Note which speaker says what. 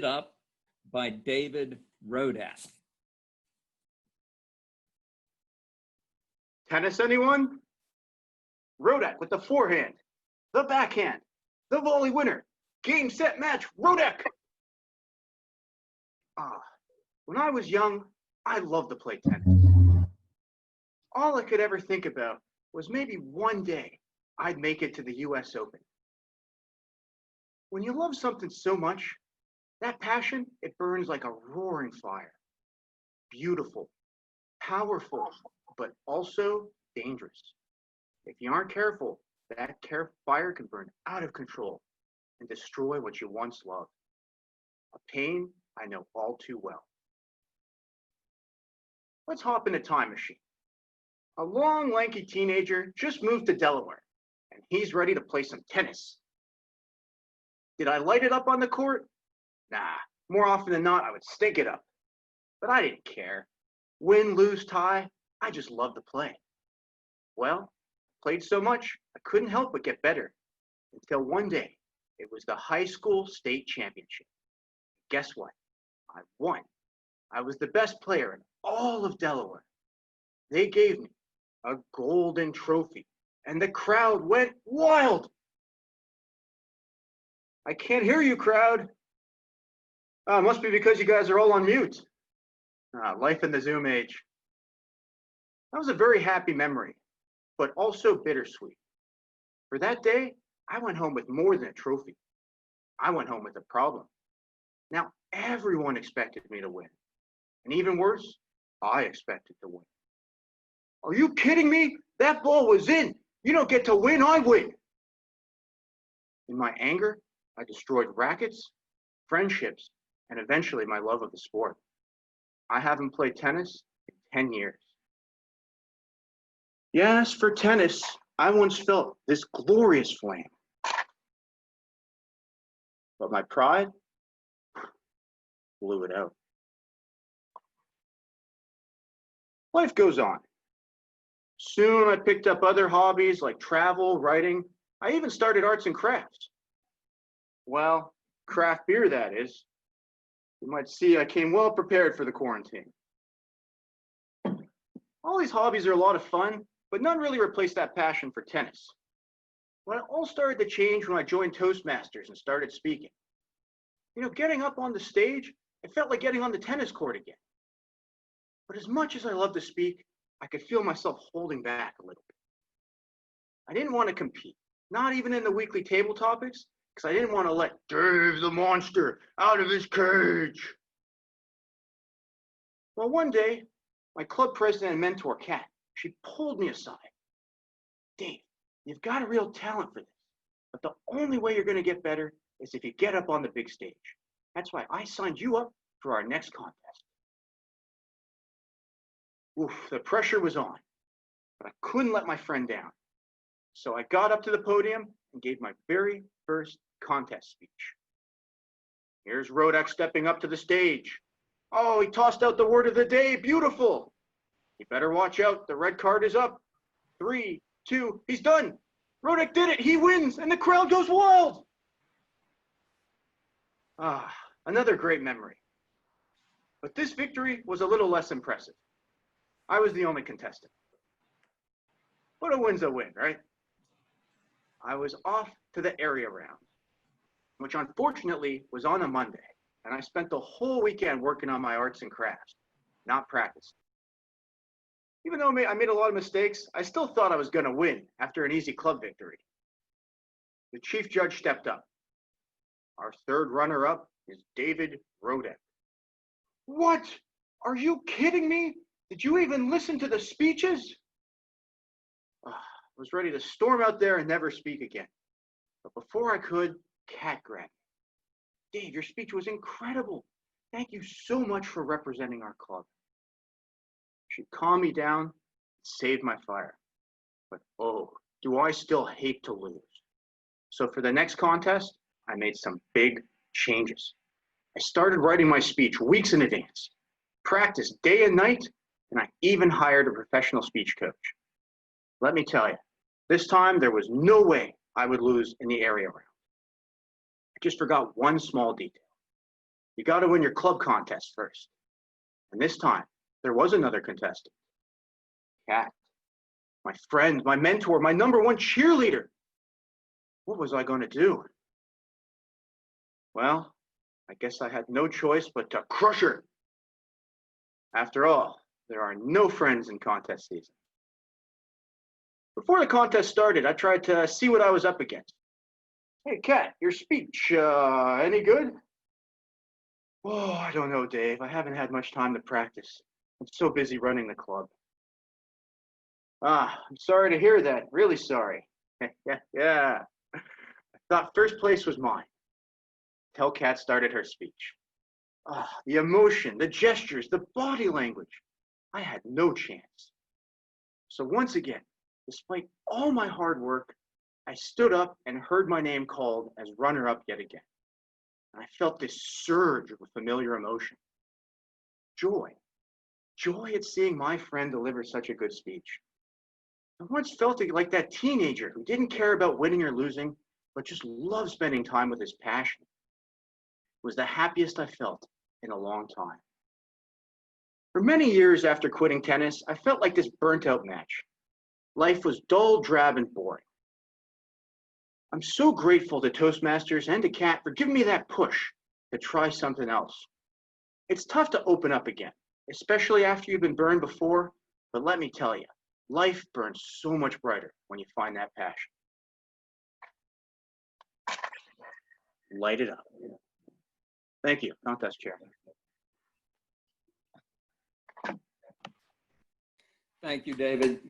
Speaker 1: up by David Rodak.
Speaker 2: Tennis, anyone? Rodak with the forehand, the backhand, the volley winner. Game, set, match, Rodak! When I was young, I loved to play tennis. All I could ever think about was maybe one day I'd make it to the US Open. When you love something so much, that passion, it burns like a roaring fire. Beautiful, powerful, but also dangerous. If you aren't careful, that fire can burn out of control and destroy what you once loved. A pain I know all too well. Let's hop in a time machine. A long, lanky teenager just moved to Delaware, and he's ready to play some tennis. Did I light it up on the court? Nah, more often than not, I would stink it up. But I didn't care. Win, lose, tie, I just loved to play. Well, played so much, I couldn't help but get better. Until one day, it was the high school state championship. Guess what? I won. I was the best player in all of Delaware. They gave me a golden trophy, and the crowd went wild. I can't hear you, crowd. Must be because you guys are all on mute. Life in the Zoom age. That was a very happy memory, but also bittersweet. For that day, I went home with more than a trophy. I went home with a problem. Now, everyone expected me to win. And even worse, I expected to win. Are you kidding me? That ball was in. You don't get to win, I win. In my anger, I destroyed rackets, friendships, and eventually my love of the sport. I haven't played tennis in 10 years. Yes, for tennis, I once felt this glorious flame. But my pride blew it out. Life goes on. Soon I picked up other hobbies like travel, writing. I even started arts and crafts. Well, craft beer, that is. You might see I came well prepared for the quarantine. All these hobbies are a lot of fun, but none really replaced that passion for tennis. Well, it all started to change when I joined Toastmasters and started speaking. You know, getting up on the stage, it felt like getting on the tennis court again. But as much as I love to speak, I could feel myself holding back a little bit. I didn't want to compete, not even in the weekly table topics, because I didn't want to let Dave the Monster out of his cage. Well, one day, my club president and mentor, Kat, she pulled me aside. Dave, you've got a real talent for this, but the only way you're going to get better is if you get up on the big stage. That's why I signed you up for our next contest. Oof, the pressure was on, but I couldn't let my friend down. So I got up to the podium and gave my very first contest speech. Here's Rodak stepping up to the stage. Oh, he tossed out the word of the day. Beautiful. You better watch out. The red card is up. 3, 2, he's done. Rodak did it. He wins, and the crowd goes wild. Another great memory. But this victory was a little less impressive. I was the only contestant. But a win's a win, right? I was off to the area round, which unfortunately was on a Monday, and I spent the whole weekend working on my arts and crafts, not practicing. Even though I made a lot of mistakes, I still thought I was going to win after an easy club victory. The chief judge stepped up. Our third runner-up is David Rodak. What? Are you kidding me? Did you even listen to the speeches? I was ready to storm out there and never speak again. But before I could, Kat grabbed me. Dave, your speech was incredible. Thank you so much for representing our club. She calmed me down and saved my fire. But oh, do I still hate to lose. So for the next contest, I made some big changes. I started writing my speech weeks in advance, practiced day and night, and I even hired a professional speech coach. Let me tell you, this time there was no way I would lose in the area round. I just forgot one small detail. you got to win your club contest first. And this time, there was another contestant. Kat, my friend, my mentor, my #1 cheerleader. What was I going to do? Well, I guess I had no choice but to crush her. After all, there are no friends in contest season. Before the contest started, I tried to see what I was up against. Hey, Kat, your speech, any good? Oh, I don't know, Dave. I haven't had much time to practice. I'm so busy running the club. Ah, I'm sorry to hear that. Really sorry. Yeah. I thought first place was mine. Till Kat started her speech. Ah, the emotion, the gestures, the body language. I had no chance. So once again, despite all my hard work, I stood up and heard my name called as runner-up yet again. And I felt this surge of familiar emotion. Joy. Joy at seeing my friend deliver such a good speech. I once felt like that teenager who didn't care about winning or losing, but just loved spending time with his passion. It was the happiest I felt in a long time. For many years after quitting tennis, I felt like this burnt-out match. Life was dull, drab, and boring. I'm so grateful to Toastmasters and to Kat for giving me that push to try something else. It's tough to open up again, especially after you've been burned before, but let me tell you, life burns so much brighter when you find that passion. Light it up. Thank you, contest chair.
Speaker 1: Thank you, David.